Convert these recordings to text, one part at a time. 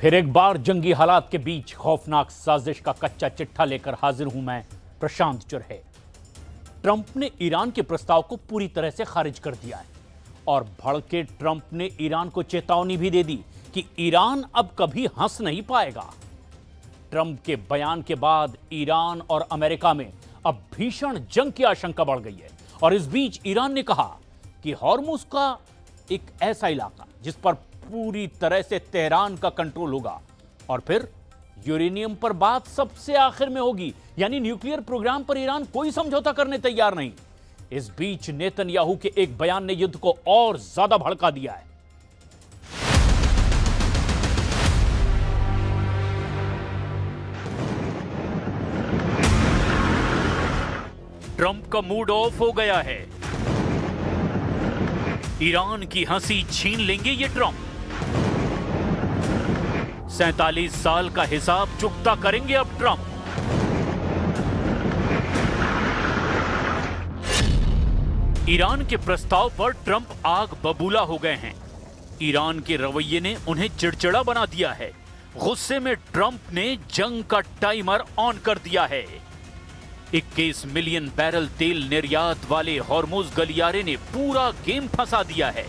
फिर एक बार जंगी हालात के बीच खौफनाक साजिश का कच्चा चिट्ठा लेकर हाजिर हूं मैं, प्रशांत चुरहे। ट्रंप ने ईरान के प्रस्ताव को पूरी तरह से खारिज कर दिया है और भड़के ट्रंप ने ईरान को चेतावनी भी दे दी कि ईरान अब कभी हंस नहीं पाएगा। ट्रंप के बयान के बाद ईरान और अमेरिका में अब भीषण जंग की आशंका बढ़ गई है और इस बीच ईरान ने कहा कि हॉर्मुज का एक ऐसा इलाका जिस पर पूरी तरह से तेहरान का कंट्रोल होगा और फिर यूरेनियम पर बात सबसे आखिर में होगी, यानी न्यूक्लियर प्रोग्राम पर ईरान कोई समझौता करने तैयार नहीं। इस बीच नेतन्याहू के एक बयान ने युद्ध को और ज्यादा भड़का दिया है। ट्रंप का मूड ऑफ हो गया है। ईरान की हंसी छीन लेंगे ये ट्रंप। 47 साल का हिसाब चुकता करेंगे अब ट्रंप। ईरान के प्रस्ताव पर ट्रंप आग बबूला हो गए हैं। ईरान के रवैये ने उन्हें चिड़चिड़ा बना दिया है। गुस्से में ट्रंप ने जंग का टाइमर ऑन कर दिया है। 21 मिलियन बैरल तेल निर्यात वाले हॉर्मुज गलियारे ने पूरा गेम फंसा दिया है।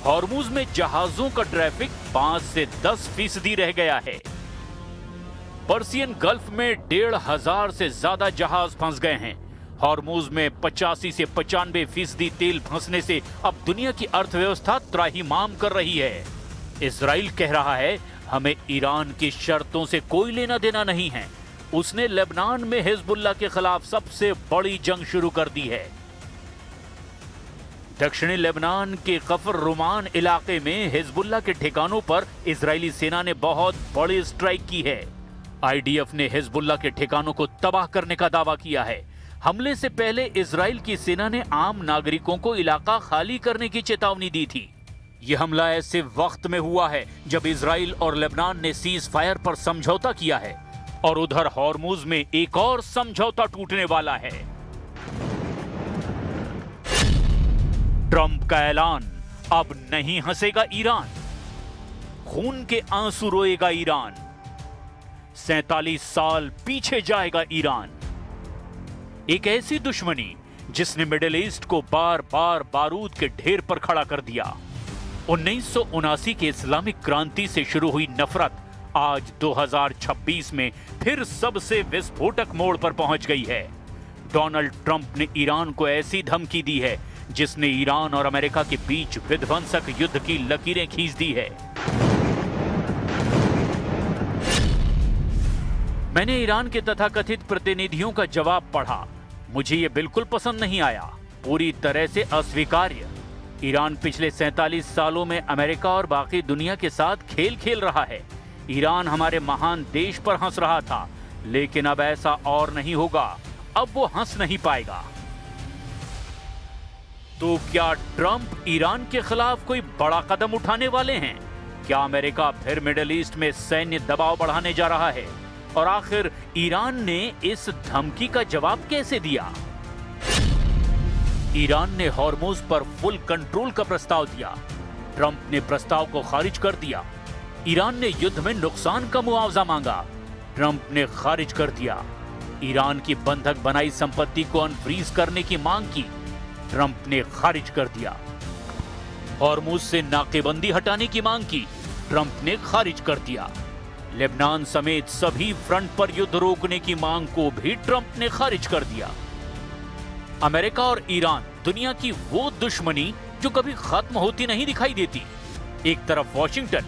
हॉर्मुज में जहाजों का ट्रैफिक 5 से 10% रह गया है। पर्सियन गल्फ में 1,500 से ज्यादा जहाज फंस गए हैं। हॉर्मुज में 85 से 95% तेल फंसने से अब दुनिया की अर्थव्यवस्था त्राहिमाम कर रही है। इजराइल कह रहा है, हमें ईरान की शर्तों से कोई लेना देना नहीं है। उसने लेबनान में हिजबुल्लाह के खिलाफ सबसे बड़ी जंग शुरू कर दी है। दक्षिणी लेबनान के कफर रुमान इलाके में हिजबुल्लाह के ठिकानों पर इजरायली सेना ने बहुत बड़ी स्ट्राइक की है। आईडीएफ ने हिजबुल्लाह के ठिकानों को तबाह करने का दावा किया है। हमले से पहले इजराइल की सेना ने आम नागरिकों को इलाका खाली करने की चेतावनी दी थी। यह हमला ऐसे वक्त में हुआ है जब इजराइल और लेबनान ने सीज फायर पर समझौता किया है और उधर हॉर्मुज में एक और समझौता टूटने वाला है। ट्रंप का ऐलान, अब नहीं हंसेगा ईरान, खून के आंसू रोएगा ईरान, 47 साल पीछे जाएगा ईरान। एक ऐसी दुश्मनी जिसने मिडिल ईस्ट को बार बार बारूद के ढेर पर खड़ा कर दिया। 1979 के इस्लामिक क्रांति से शुरू हुई नफरत आज 2026 में फिर सबसे विस्फोटक मोड़ पर पहुंच गई है। डोनाल्ड ट्रंप ने ईरान को ऐसी धमकी दी है जिसने ईरान और अमेरिका के बीच विध्वंसक युद्ध की लकीरें खींच दी है। मैंने ईरान के तथाकथित प्रतिनिधियों का जवाब पढ़ा। मुझे यह बिल्कुल पसंद नहीं आया, पूरी तरह से अस्वीकार्य। ईरान पिछले 47 सालों में अमेरिका और बाकी दुनिया के साथ खेल खेल रहा है। ईरान हमारे महान देश पर हंस रहा था, लेकिन अब ऐसा और नहीं होगा। अब वो हंस नहीं पाएगा। तो क्या ट्रंप ईरान के खिलाफ कोई बड़ा कदम उठाने वाले हैं? क्या अमेरिका फिर मिडिल ईस्ट में सैन्य दबाव बढ़ाने जा रहा है? और आखिर ईरान ने इस धमकी का जवाब कैसे दिया? ईरान ने हॉर्मुज पर फुल कंट्रोल का प्रस्ताव दिया। ट्रंप ने प्रस्ताव को खारिज कर दिया। ईरान ने युद्ध में नुकसान का मुआवजा मांगा। ट्रंप ने खारिज कर दिया। ईरान की बंधक बनाई संपत्ति को अनफ्रीज करने की मांग की। ट्रंप ने खारिज कर दिया। हॉर्मुज से नाकेबंदी हटाने की मांग की। ट्रंप ने खारिज कर दिया। लेबनान समेत सभी फ्रंट पर युद्ध रोकने की मांग को भी ट्रंप ने खारिज कर दिया। अमेरिका और ईरान दुनिया की वो दुश्मनी जो कभी खत्म होती नहीं दिखाई देती। एक तरफ वॉशिंगटन,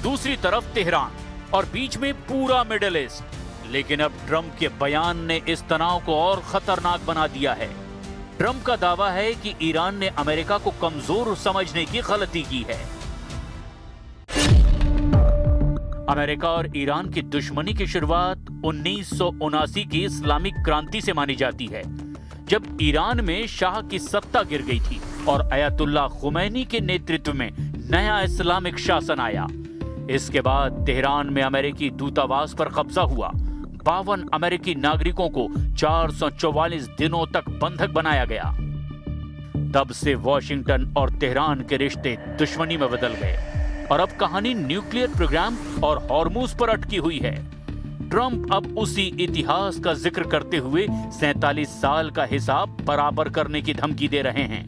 दूसरी तरफ तेहरान और बीच में पूरा मिडिल ईस्ट। लेकिन अब ट्रंप के बयान ने इस तनाव को और खतरनाक बना दिया है। ट्रंप का दावा है कि ईरान ने अमेरिका को कमजोर समझने की गलती की है। अमेरिका और ईरान की दुश्मनी की शुरुआत 1979 की इस्लामिक क्रांति से मानी जाती है, जब ईरान में शाह की सत्ता गिर गई थी और अयतुल्लाह खुमैनी के नेतृत्व में नया इस्लामिक शासन आया। इसके बाद तेहरान में अमेरिकी दूतावास पर कब्जा हुआ। 52 अमेरिकी नागरिकों को 444 दिनों तक बंधक बनाया गया। तब से वॉशिंगटन और तेहरान के रिश्ते दुश्मनी में बदल गए। और अब कहानी न्यूक्लियर प्रोग्राम और हॉर्मूज पर अटकी हुई है। ट्रंप अब उसी इतिहास का जिक्र करते हुए 47 साल का हिसाब बराबर करने की धमकी दे रहे हैं।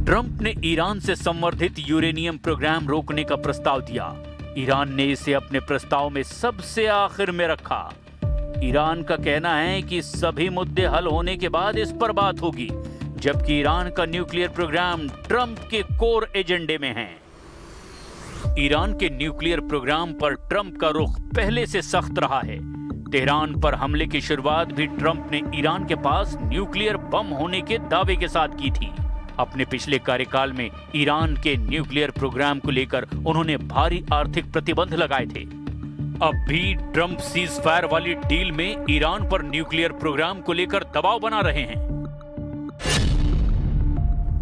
ट्रंप ने ईरान से संवर्धित यूरेनियम प्रोग्राम रोकने का प्रस्ताव दिया। ईरान ने इसे अपने प्रस्ताव में सबसे आखिर में रखा। ईरान का कहना है कि सभी मुद्दे हल होने के बाद इस पर बात होगी, जबकि ईरान का न्यूक्लियर प्रोग्राम ट्रंप के कोर एजेंडे में है। ईरान के न्यूक्लियर प्रोग्राम पर ट्रंप का रुख पहले से सख्त रहा है। तेहरान पर हमले की शुरुआत भी ट्रंप ने ईरान के पास न्यूक्लियर बम होने के दावे के साथ की थी। अपने पिछले कार्यकाल में ईरान के न्यूक्लियर प्रोग्राम को लेकर उन्होंने भारी आर्थिक प्रतिबंध लगाए थे। अब भी ट्रंप सीज फायर वाली डील में ईरान पर न्यूक्लियर प्रोग्राम को लेकर दबाव बना रहे हैं।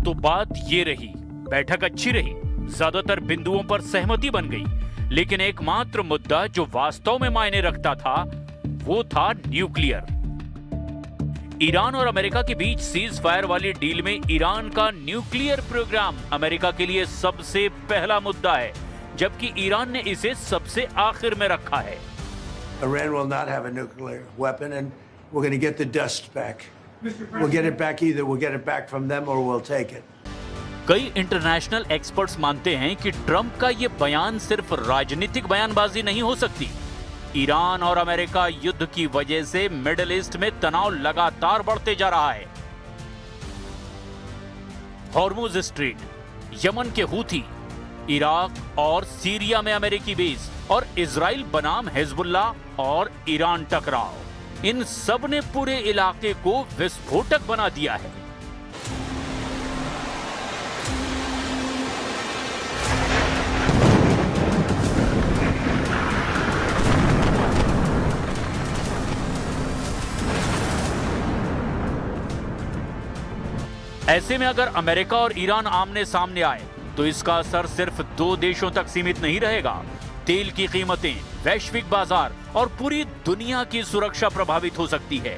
तो बात ये रही, बैठक अच्छी रही, ज्यादातर बिंदुओं पर सहमति बन गई, लेकिन एकमात्र मुद्दा जो वास्तव में मायने रखता था वो था न्यूक्लियर। ईरान और अमेरिका के बीच सीज फायर वाली डील में ईरान का न्यूक्लियर प्रोग्राम अमेरिका के लिए सबसे पहला मुद्दा है, जबकि ईरान ने इसे सबसे आखिर में रखा है। Iran will not have a nuclear weapon and we're going to get the dust back. We'll get it back either we'll get it back from them or we'll take it. कई international experts मानते हैं कि Trump का ये बयान सिर्फ राजनीतिक बयानबाजी नहीं हो सकती। ईरान और अमेरिका युद्ध की वजह से मिडिल ईस्ट में तनाव लगातार बढ़ते जा रहा है। हॉर्मुज स्ट्रेट, यमन के हूथी, इराक और सीरिया में अमेरिकी बेस और इजराइल बनाम हिजबुल्लाह और ईरान टकराव, इन सब ने पूरे इलाके को विस्फोटक बना दिया है। ऐसे में अगर अमेरिका और ईरान आमने सामने आए तो इसका असर सिर्फ दो देशों तक सीमित नहीं रहेगा। तेल की कीमतें, वैश्विक बाजार और पूरी दुनिया की सुरक्षा प्रभावित हो सकती है।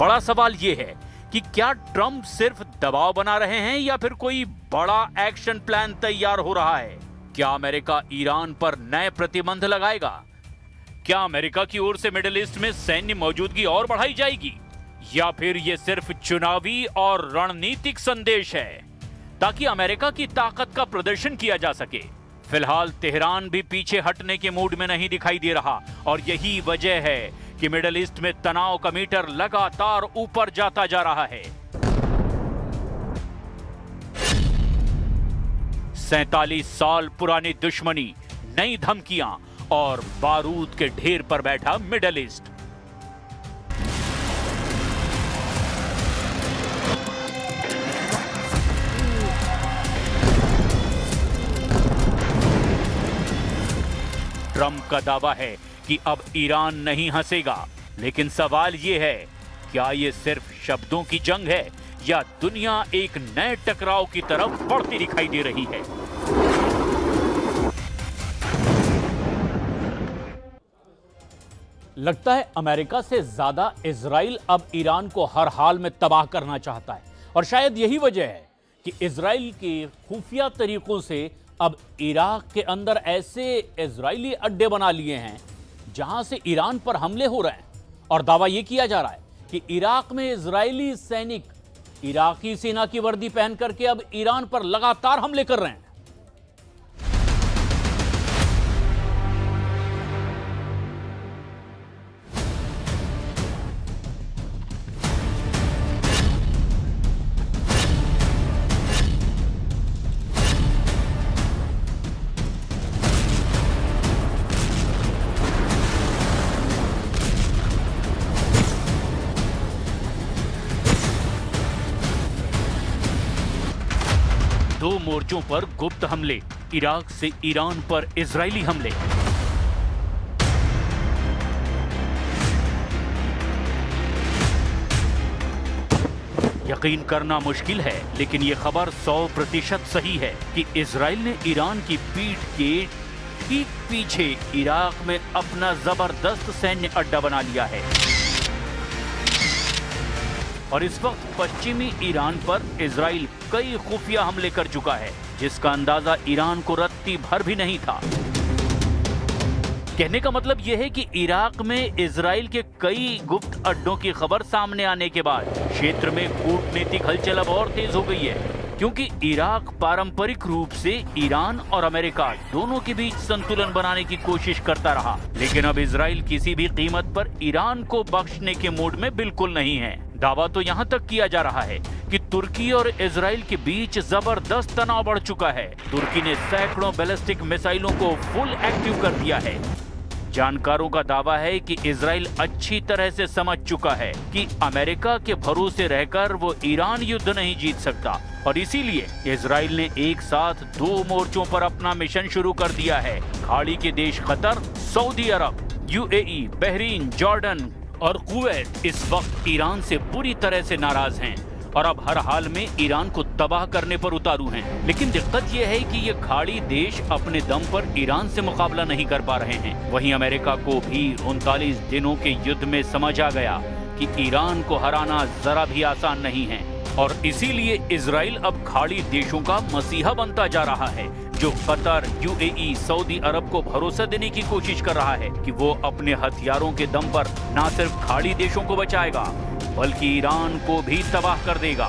बड़ा सवाल यह है कि क्या ट्रंप सिर्फ दबाव बना रहे हैं या फिर कोई बड़ा एक्शन प्लान तैयार हो रहा है? क्या अमेरिका ईरान पर नए प्रतिबंध लगाएगा? क्या अमेरिका की ओर से मिडिल ईस्ट में सैन्य मौजूदगी और बढ़ाई जाएगी? या फिर यह सिर्फ चुनावी और रणनीतिक संदेश है ताकि अमेरिका की ताकत का प्रदर्शन किया जा सके? फिलहाल तेहरान भी पीछे हटने के मूड में नहीं दिखाई दे रहा और यही वजह है कि मिडिल ईस्ट में तनाव का मीटर लगातार ऊपर जाता जा रहा है। 47 साल पुरानी दुश्मनी, नई धमकियां और बारूद के ढेर पर बैठा मिडिल ईस्ट। ट्रंप का दावा है कि अब ईरान नहीं हंसेगा, लेकिन सवाल यह है, क्या यह सिर्फ शब्दों की जंग है या दुनिया एक नए टकराव की तरफ बढ़ती दिखाई दे रही है? लगता है अमेरिका से ज्यादा इजराइल अब ईरान को हर हाल में तबाह करना चाहता है और शायद यही वजह है कि इजराइल के खुफिया तरीकों से अब इराक के अंदर ऐसे इजरायली अड्डे बना लिए हैं जहां से ईरान पर हमले हो रहे हैं और दावा यह किया जा रहा है कि इराक में इजरायली सैनिक इराकी सेना की वर्दी पहन करके अब ईरान पर लगातार हमले कर रहे हैं। दो मोर्चों पर गुप्त हमले, इराक से ईरान पर इजरायली हमले। यकीन करना मुश्किल है, लेकिन ये खबर 100% सही है कि इजराइल ने ईरान की पीठ के ठीक पीछे इराक में अपना जबरदस्त सैन्य अड्डा बना लिया है और इस वक्त पश्चिमी ईरान पर इजराइल कई खुफिया हमले कर चुका है, जिसका अंदाजा ईरान को रत्ती भर भी नहीं था। कहने का मतलब यह है कि इराक में इजराइल के कई गुप्त अड्डों की खबर सामने आने के बाद क्षेत्र में कूटनीतिक हलचल अब और तेज हो गई है, क्योंकि इराक पारंपरिक रूप से ईरान और अमेरिका दोनों के बीच संतुलन बनाने की कोशिश करता रहा, लेकिन अब इजराइल किसी भी कीमत पर ईरान को बख्शने के मूड में बिल्कुल नहीं है। दावा तो यहाँ तक किया जा रहा है कि तुर्की और इजराइल के बीच जबरदस्त तनाव बढ़ चुका है। तुर्की ने सैकड़ों बैलिस्टिक मिसाइलों को फुल एक्टिव कर दिया है। जानकारों का दावा है कि इजराइल अच्छी तरह से समझ चुका है कि अमेरिका के भरोसे रहकर वो ईरान युद्ध नहीं जीत सकता और इसीलिए इजराइल ने एक साथ 2 मोर्चों पर अपना मिशन शुरू कर दिया है। खाड़ी के देश कतर, सऊदी अरब, यूएई, बहरीन, जॉर्डन और कुवैत इस वक्त ईरान से पूरी तरह से नाराज हैं और अब हर हाल में ईरान को तबाह करने पर उतारू हैं। लेकिन दिक्कत यह है कि ये खाड़ी देश अपने दम पर ईरान से मुकाबला नहीं कर पा रहे हैं। वहीं अमेरिका को भी 39 दिनों के युद्ध में समझ आ गया कि ईरान को हराना जरा भी आसान नहीं है और इसीलिए इजराइल अब खाड़ी देशों का मसीहा बनता जा रहा है, जो कतर, यूएई, सऊदी अरब को भरोसा देने की कोशिश कर रहा है कि वो अपने हथियारों के दम पर न सिर्फ खाड़ी देशों को बचाएगा बल्कि ईरान को भी तबाह कर देगा,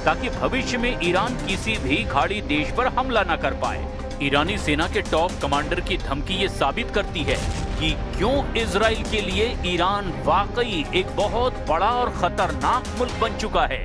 ताकि भविष्य में ईरान किसी भी खाड़ी देश पर हमला न कर पाए। ईरानी सेना के टॉप कमांडर की धमकी ये साबित करती है कि क्यों इजराइल के लिए ईरान वाकई एक बहुत बड़ा और खतरनाक मुल्क बन चुका है।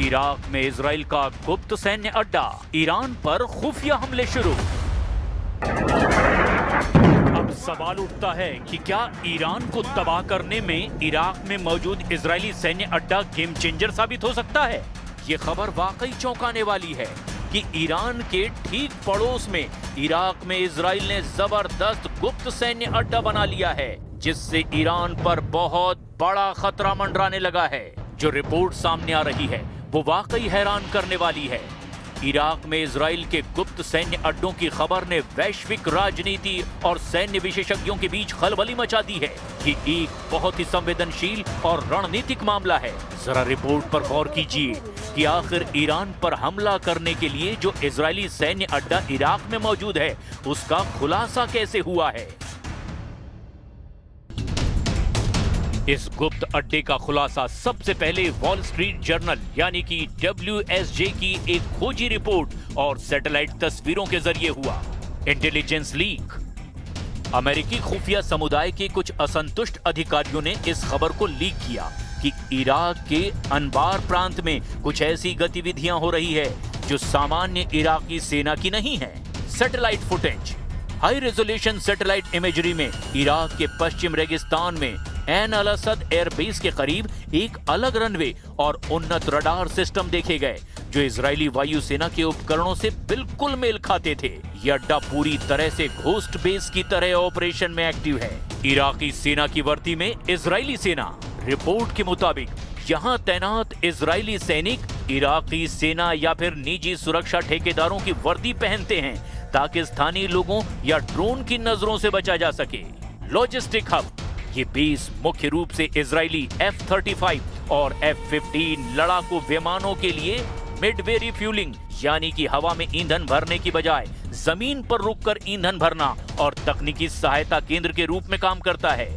इराक में इजराइल का गुप्त सैन्य अड्डा, ईरान पर खुफिया हमले शुरू। अब सवाल उठता है कि क्या ईरान को तबाह करने में इराक में मौजूद इजरायली सैन्य अड्डा गेम चेंजर साबित हो सकता है। ये खबर वाकई चौंकाने वाली है कि ईरान के ठीक पड़ोस में इराक में इजराइल ने जबरदस्त गुप्त सैन्य अड्डा बना लिया है, जिससे ईरान पर बहुत बड़ा खतरा मंडराने लगा है। जो रिपोर्ट सामने आ रही है वो वाकई हैरान करने वाली है। इराक में इजराइल के गुप्त सैन्य अड्डों की खबर ने वैश्विक राजनीति और सैन्य विशेषज्ञों के बीच खलबली मचा दी है। ये एक बहुत ही संवेदनशील और रणनीतिक मामला है। जरा रिपोर्ट पर गौर कीजिए कि आखिर ईरान पर हमला करने के लिए जो इजरायली सैन्य अड्डा इराक में मौजूद है उसका खुलासा कैसे हुआ है। इस गुप्त अड्डे का खुलासा सबसे पहले वॉल स्ट्रीट जर्नल यानी कि WSJ की एक खोजी रिपोर्ट और सैटेलाइट तस्वीरों के जरिए हुआ। Intelligence leak. अमेरिकी खुफिया समुदाय के कुछ असंतुष्ट अधिकारियों ने इस खबर को लीक किया कि इराक के अनबार प्रांत में कुछ ऐसी गतिविधियां हो रही है जो सामान्य इराकी सेना की नहीं है। Satellite footage. High resolution satellite imagery में इराक के पश्चिम रेगिस्तान में एन अल असद एयरबेस के करीब एक अलग रनवे और उन्नत रडार सिस्टम देखे गए जो इजरायली वायुसेना के उपकरणों से बिल्कुल मेल खाते थे। यह अड्डा पूरी तरह से घोस्ट बेस की तरह ऑपरेशन में एक्टिव है। इराकी सेना की वर्दी में इजरायली सेना। रिपोर्ट के मुताबिक यहाँ तैनात इजरायली सैनिक इराकी सेना या फिर निजी सुरक्षा ठेकेदारों की वर्दी पहनते हैं ताकि स्थानीय लोगों या ड्रोन की नजरों से बचा जा सके। Logistic hub. ये बेस मुख्य रूप से इजरायली F-35 और F-15 लड़ाकू विमानों के लिए मिडवे रिफ्यूलिंग यानी कि हवा में ईंधन भरने की बजाय जमीन पर रुककर ईंधन भरना और तकनीकी सहायता केंद्र के रूप में काम करता है।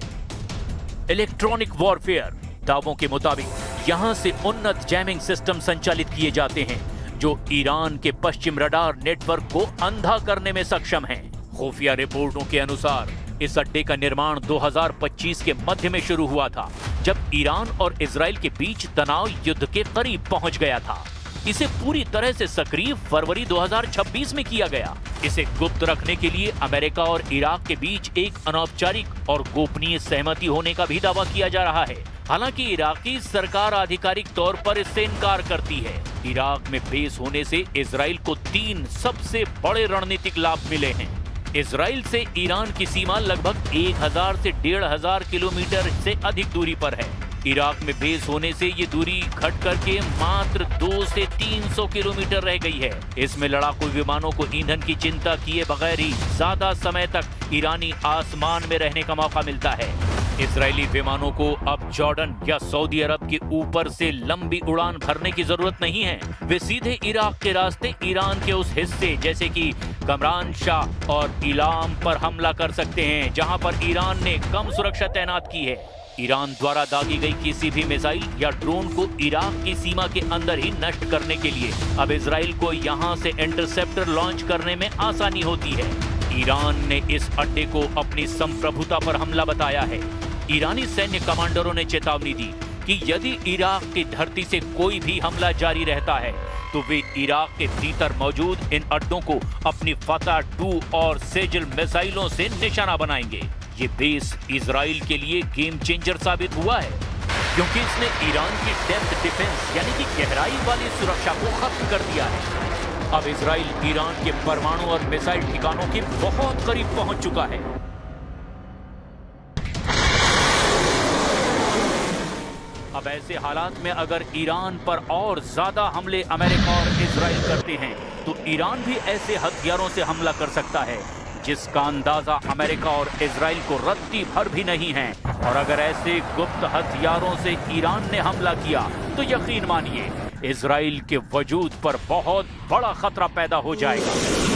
Electronic warfare. दावों के मुताबिक यहाँ से उन्नत जैमिंग सिस्टम संचालित किए जाते हैं जो ईरान के पश्चिम रडार नेटवर्क को अंधा करने में सक्षम हैं। खुफिया रिपोर्टों के अनुसार इस अड्डे का निर्माण 2025 के मध्य में शुरू हुआ था, जब ईरान और इजराइल के बीच तनाव युद्ध के करीब पहुंच गया था। इसे पूरी तरह से सक्रिय फरवरी 2026 में किया गया। इसे गुप्त रखने के लिए अमेरिका और इराक के बीच एक अनौपचारिक और गोपनीय सहमति होने का भी दावा किया जा रहा है। हालांकि इराकी सरकार आधिकारिक तौर पर इससे इनकार करती है। इराक में बेस होने से इजराइल को 3 सबसे बड़े रणनीतिक लाभ मिले हैं। इजराइल से ईरान की सीमा लगभग 1000 से 1500 किलोमीटर से अधिक दूरी पर है। इराक में बेस होने से ये दूरी घट करके मात्र 2 से 300 किलोमीटर रह गई है। इसमें लड़ाकू विमानों को ईंधन की चिंता किए बगैर ही ज्यादा समय तक ईरानी आसमान में रहने का मौका मिलता है। इजरायली विमानों को अब जॉर्डन या सऊदी अरब के ऊपर से लंबी उड़ान भरने की जरूरत नहीं है। वे सीधे इराक के रास्ते ईरान के उस हिस्से जैसे कि कमरान शाह और इलाम पर हमला कर सकते हैं, जहां पर ईरान ने कम सुरक्षा तैनात की है। ईरान द्वारा दागी गई किसी भी मिसाइल या ड्रोन को इराक की सीमा के अंदर ही नष्ट करने के लिए अब इजराइल को यहां से इंटरसेप्टर लॉन्च करने में आसानी होती है। ईरान ने इस अड्डे को अपनी संप्रभुता पर हमला बताया है। ईरानी सैन्य कमांडरों ने चेतावनी दी कि यदि इराक की धरती से कोई भी हमला जारी रहता है तो वे इराक के भीतर मौजूद इन अड्डों को अपनी फतह 2 और सेजल मिसाइलों से निशाना बनाएंगे। ये बेस इजराइल के लिए गेम चेंजर साबित हुआ है, क्योंकि इसने ईरान की डेप्थ डिफेंस यानी कि गहराई वाली सुरक्षा को खत्म कर दिया है। अब इजराइल ईरान के परमाणु और मिसाइल ठिकानों के बहुत करीब पहुंच चुका है। अब ऐसे हालात में अगर ईरान पर और ज्यादा हमले अमेरिका और इजराइल करते हैं तो ईरान भी ऐसे हथियारों से हमला कर सकता है जिसका अंदाजा अमेरिका और इजराइल को रत्ती भर भी नहीं है। और अगर ऐसे गुप्त हथियारों से ईरान ने हमला किया तो यकीन मानिए इजराइल के वजूद पर बहुत बड़ा खतरा पैदा हो जाएगा।